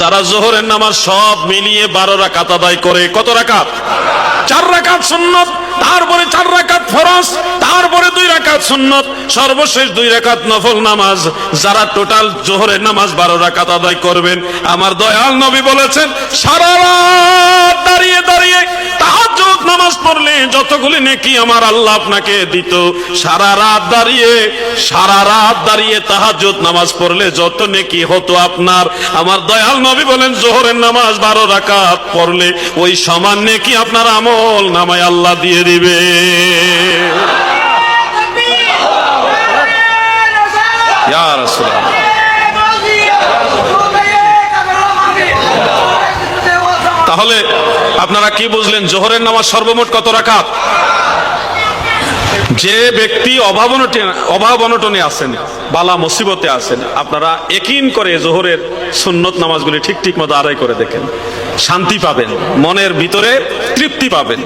যারা যোহরের নামাজ সব মিলিয়ে 12 রাকাত আদায় করে, কত রাকাত? 4 রাকাত সুন্নত, তারপরে 4 রাকাত ফরজ, তারপরে 2 রাকাত সুন্নত, সর্বশেষ 2 রাকাত নফল নামাজ। যারা টোটাল যোহরের নামাজ 12 রাকাত আদায় করবেন, আমার দয়াল নবী বলেছেন সারা রাত দাঁড়িয়ে দাঁড়িয়ে তাহাজ্জুদ নামাজ পড়লে যতগুলি নেকি আমার আল্লাহ আপনাকে দিত, সারা রাত দাঁড়িয়ে তাহাজ্জুদ নামাজ পড়লে যত নেকি হতো আপনার, আমার দয়াল নবী বলেন যোহরের নামাজ 12 রাকাত পড়লে ওই সমান নেকি আপনার আমল নামায় আল্লাহ দিয়ে দিবে। ইয়া রাসূলুল্লাহ। তাহলে আপনারা কি বুঝলেন? যোহরের নামাজ সর্বমোট কত রাকাত? যে ব্যক্তি অভাব অনটনে আছেন, বালা মুসিবতে আছেন, আপনারা ইয়াকিন করে যোহরের সুন্নত নামাজগুলি ঠিক মতো আদায় করে দেখেন, শান্তি পাবেন, মনের ভিতরে তৃপ্তি পাবেন।